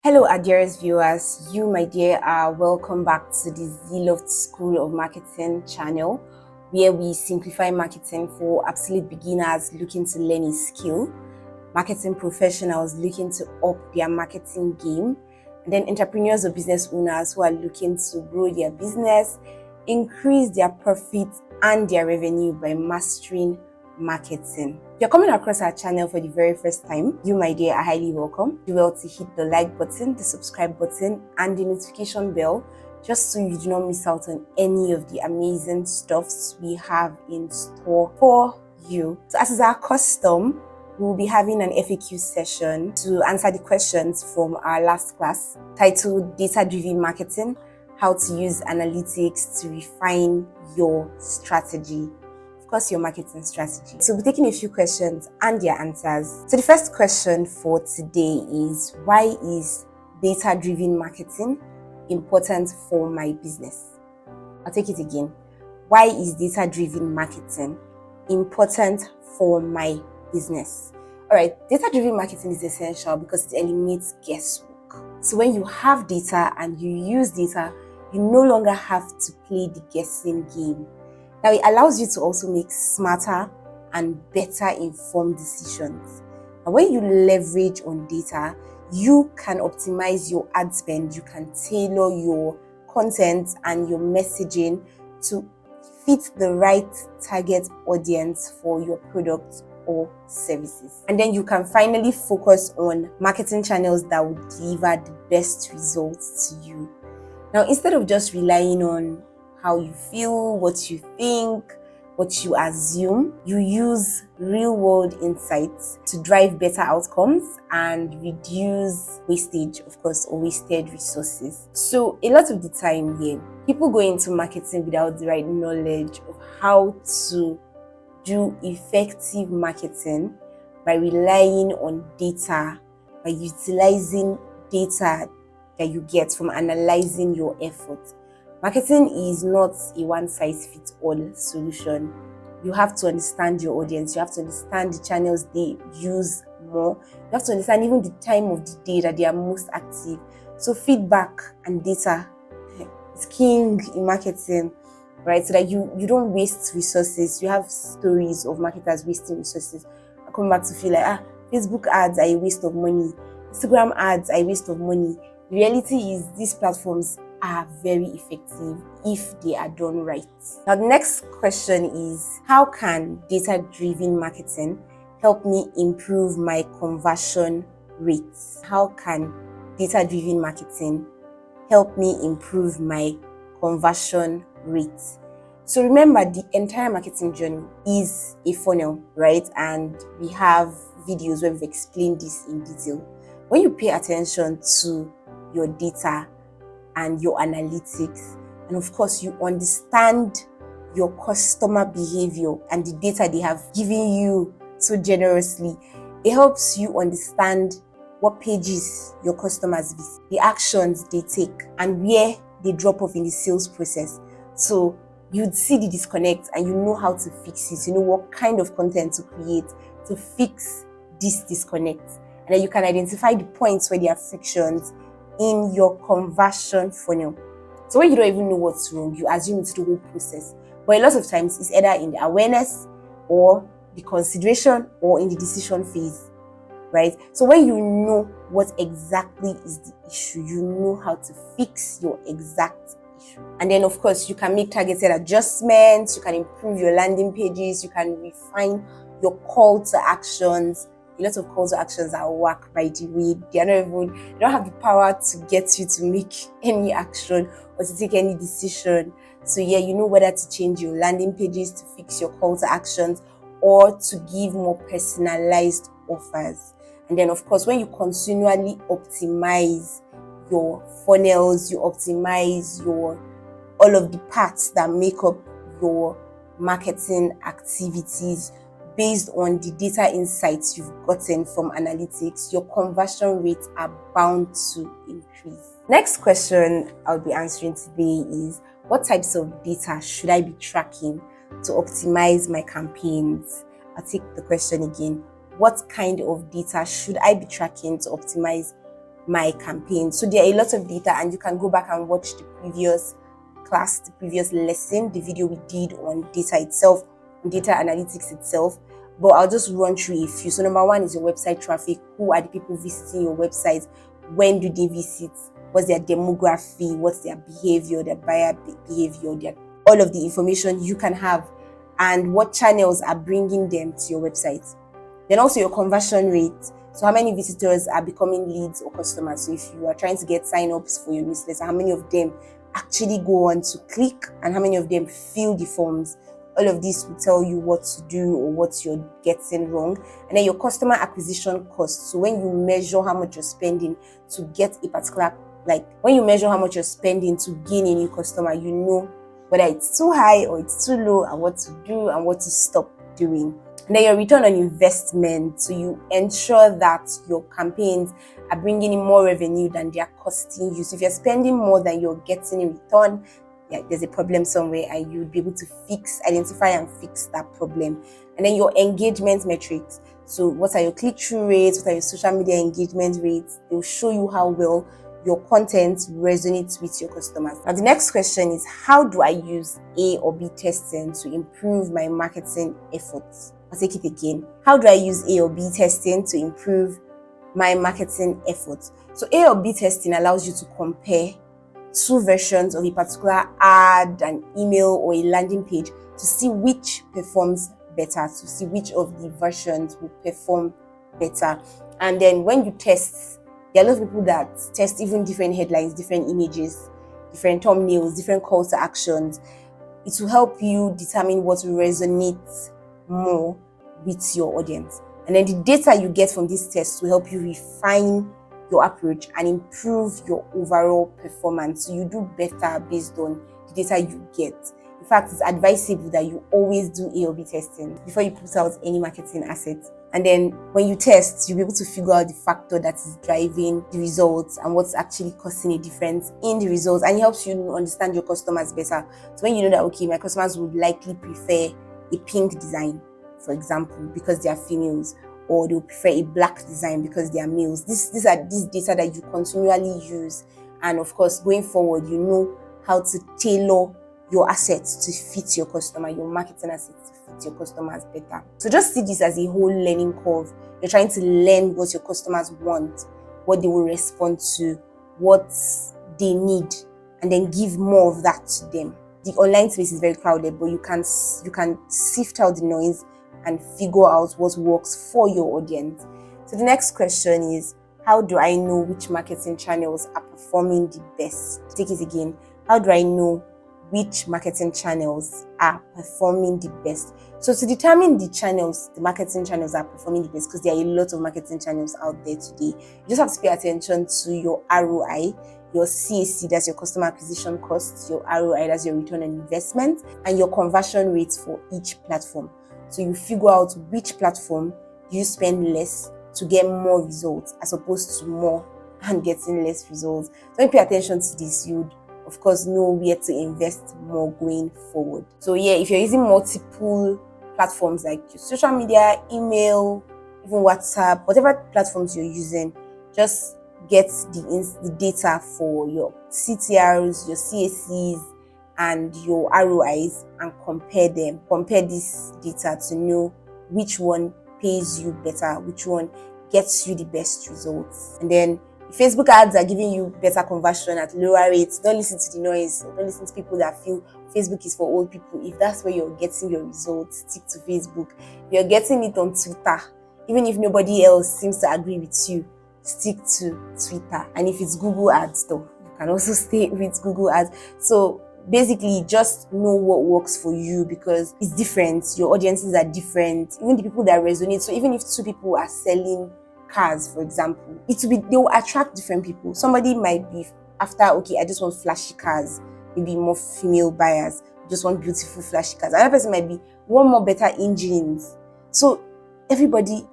Hello, our dearest viewers. You, my dear, are welcome back to the Zeloft School of Marketing channel, where we simplify marketing for absolute beginners looking to learn a skill, marketing professionals looking to up their marketing game, and then entrepreneurs or business owners who are looking to grow their business, increase their profits and their revenue by mastering marketing. If you're coming across our channel for the very first time, you, my dear, are highly welcome. Do well to hit the like button, the subscribe button, and the notification bell, just so you do not miss out on any of the amazing stuffs we have in store for you. So as is our custom, we'll be having an FAQ session to answer the questions from our last class titled Data-Driven Marketing, How to Use Analytics to Refine Your Strategy. Your marketing strategy. So we'll be taking a few questions and their answers. So the first question for today is, why is data-driven marketing important for my business? I'll take it again. Why is data-driven marketing important for my business? All right, data-driven marketing is essential because it eliminates guesswork. So when you have data and you use data, you no longer have to play the guessing game. Now, it allows you to also make smarter and better informed decisions. And when you leverage on data, you can optimize your ad spend, you can tailor your content and your messaging to fit the right target audience for your products or services. And then you can finally focus on marketing channels that will deliver the best results to you. Now, instead of just relying on how you feel, what you think, what you assume, you use real-world insights to drive better outcomes and reduce wastage, of course, or wasted resources. So a lot of the time here, people go into marketing without the right knowledge of how to do effective marketing by relying on data, by utilizing data that you get from analyzing your efforts. Marketing is not a one-size-fits-all solution. You have to understand your audience. You have to understand the channels they use more. You have to understand even the time of the day that they are most active. So feedback and data is king in marketing, right? So that you don't waste resources. You have stories of marketers wasting resources. I come back to feel like, Facebook ads are a waste of money. Instagram ads are a waste of money. The reality is these platforms are very effective if they are done right. Now, the next question is, how can data-driven marketing help me improve my conversion rates? How can data-driven marketing help me improve my conversion rates? So remember, the entire marketing journey is a funnel, right? And we have videos where we've explained this in detail. When you pay attention to your data and your analytics, and of course you understand your customer behavior and the data they have given you so generously, it helps you understand what pages your customers visit, the actions they take, and where they drop off in the sales process. So you'd see the disconnect and you know how to fix it. You know what kind of content to create to fix this disconnect, and then you can identify the points where there are frictions in your conversion funnel. So when you don't even know what's wrong, you assume it's the whole process. But a lot of times it's either in the awareness or the consideration or in the decision phase, right? So when you know what exactly is the issue, you know how to fix your exact issue. And then of course you can make targeted adjustments, you can improve your landing pages, you can refine your call to actions. A lot of calls to actions are whack, by the way. They don't have the power to get you to make any action or to take any decision. So yeah, you know whether to change your landing pages to fix your call to actions or to give more personalized offers. And then of course, when you continually optimize your funnels, you optimize all of the parts that make up your marketing activities, based on the data insights you've gotten from analytics, your conversion rates are bound to increase. Next question I'll be answering today is, what types of data should I be tracking to optimize my campaigns? I'll take the question again. What kind of data should I be tracking to optimize my campaign. So there are a lot of data, and you can go back and watch the previous class, the previous lesson, the video we did on data itself, on data analytics itself. But I'll just run through a few. So number one is your website traffic. Who are the people visiting your website? When do they visit? What's their demography? What's their behavior, their buyer behavior, all of the information you can have, and what channels are bringing them to your website. Then also your conversion rate. So how many visitors are becoming leads or customers? So if you are trying to get sign-ups for your newsletter, how many of them actually go on to click, and how many of them fill the forms? All of this will tell you what to do or what you're getting wrong. And then your customer acquisition cost. So when you measure how much you're spending to get a particular, when you measure how much you're spending to gain a new customer, you know whether it's too high or it's too low, and what to do and what to stop doing. And then your return on investment. So you ensure that your campaigns are bringing in more revenue than they are costing you. So if you're spending more than you're getting in return, there's a problem somewhere, and you'll be able to identify and fix that problem. And then your engagement metrics. So what are your click-through rates? What are your social media engagement rates? They'll show you how well your content resonates with your customers. Now the next question is, how do I use A or B testing to improve my marketing efforts? I'll take it again. How do I use A or B testing to improve my marketing efforts? So A or B testing allows you to compare two versions of a particular ad, an email, or a landing page to see which performs better, to see which of the versions will perform better. And then when you test, there are a lot of people that test even different headlines, different images, different thumbnails, different calls to actions. It will help you determine what resonates more with your audience. And then the data you get from this test will help you refine your approach and improve your overall performance. So you do better based on the data you get. In fact, it's advisable that you always do A or B testing before you put out any marketing asset. And then when you test, you'll be able to figure out the factor that is driving the results and what's actually causing a difference in the results. And it helps you understand your customers better. So when you know that, okay, my customers would likely prefer a pink design, for example, because they are females, or they'll prefer a black design because they are males. These data that you continually use. And of course, going forward, you know how to tailor your assets to fit your customer, your marketing assets to fit your customers better. So just see this as a whole learning curve. You're trying to learn what your customers want, what they will respond to, what they need, and then give more of that to them. The online space is very crowded, but you can sift out the noise and figure out what works for your audience. So the next question is, how do I know which marketing channels are performing the best? Take it again. How do I know which marketing channels are performing the best? So to determine the marketing channels are performing the best, because there are a lot of marketing channels out there today, you just have to pay attention to your ROI, your CAC, that's your customer acquisition costs, your ROI, that's your return on investment, and your conversion rates for each platform. So you figure out which platform you spend less to get more results as opposed to more and getting less results. So when you pay attention to this, you'd of course know where to invest more going forward. So if you're using multiple platforms like your social media, email, even WhatsApp, whatever platforms you're using, just get the data for your CTRs, your CACs, and your ROIs, and compare them. Compare this data to know which one pays you better, which one gets you the best results. And then if Facebook ads are giving you better conversion at lower rates, don't listen to the noise. Don't listen to people that feel Facebook is for old people. If that's where you're getting your results, stick to Facebook. If you're getting it on Twitter, even if nobody else seems to agree with you, stick to Twitter. And if it's Google ads though, you can also stay with Google ads. So basically, just know what works for you, because it's different. Your audiences are different. Even the people that resonate. So even if two people are selling cars, for example, they will attract different people. Somebody might be after, okay, I just want flashy cars, maybe more female buyers, just want beautiful flashy cars. Another person might be want more better engines. So everybody,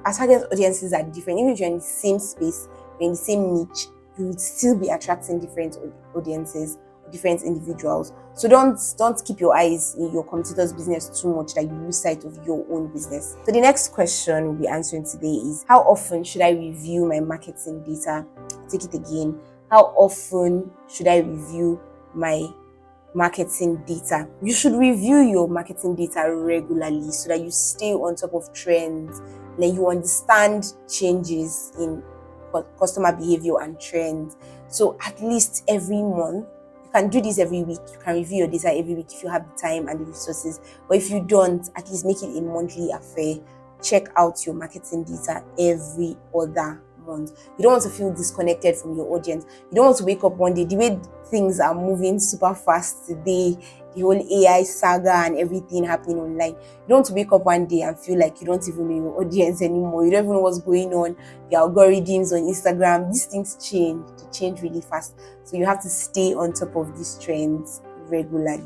our target audiences are different. Even if you're in the same space, you're in the same niche, you would still be attracting different audiences. different individuals. So don't keep your eyes in your competitor's business too much that you lose sight of your own business. So the next question we'll be answering today is, how often should I review my marketing data? Take it again. How often should I review my marketing data? You should review your marketing data regularly so that you stay on top of trends and then you understand changes in customer behavior and trends. So at least every month, you can do this every week. You can review your data every week if you have the time and the resources. But if you don't, at least make it a monthly affair. Check out your marketing data every other month. You don't want to feel disconnected from your audience. You don't want to wake up one day, the way things are moving super fast today, the whole AI saga and everything happening online. You don't want to wake up one day and feel like you don't even know your audience anymore. You don't even know what's going on. The algorithms on Instagram, these things change. They change really fast. So you have to stay on top of these trends regularly.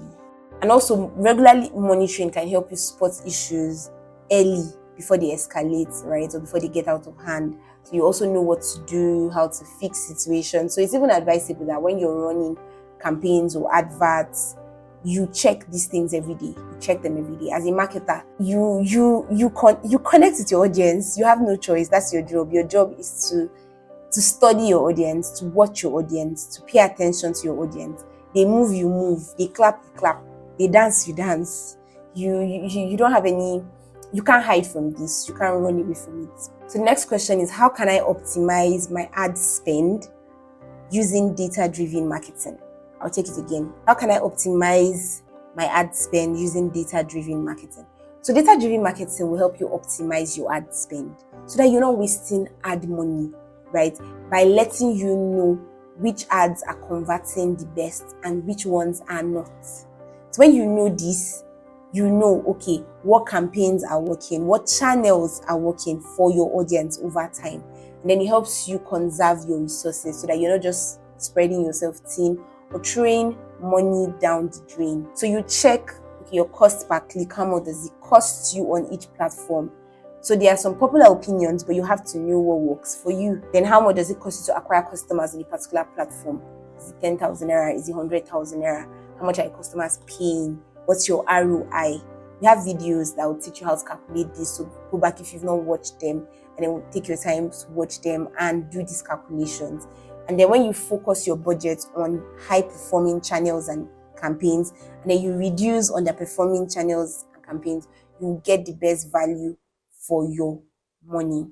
And also, regularly monitoring can help you spot issues early before they escalate, right? Or before they get out of hand. So you also know what to do, how to fix situations. So it's even advisable that when you're running campaigns or adverts, you check these things every day. You check them every day. As a marketer, you connect with your audience. You have no choice. That's your job. Your job is to study your audience, to watch your audience, to pay attention to your audience. They move, you move. They clap, you clap. They dance, you dance. You don't have any. You can't hide from this. You can't run away from it. So the next question is, how can I optimize my ad spend using data-driven marketing? I'll take it again. How can I optimize my ad spend using data-driven marketing? So data-driven marketing will help you optimize your ad spend so that you're not wasting ad money, right? By letting you know which ads are converting the best and which ones are not. So when you know this, you know, okay, what campaigns are working, what channels are working for your audience over time. And then it helps you conserve your resources so that you're not just spreading yourself thin or throwing money down the drain. So you check, okay, your cost per click, how much does it cost you on each platform? So there are some popular opinions, but you have to know what works for you. Then how much does it cost you to acquire customers on a particular platform? Is it 10,000 naira? Is it 100,000 naira? How much are your customers paying? What's your ROI? We have videos that will teach you how to calculate this. So go back if you've not watched them, and then take your time to watch them and do these calculations. And then when you focus your budget on high performing channels and campaigns, and then you reduce underperforming channels and campaigns, you will get the best value for your money.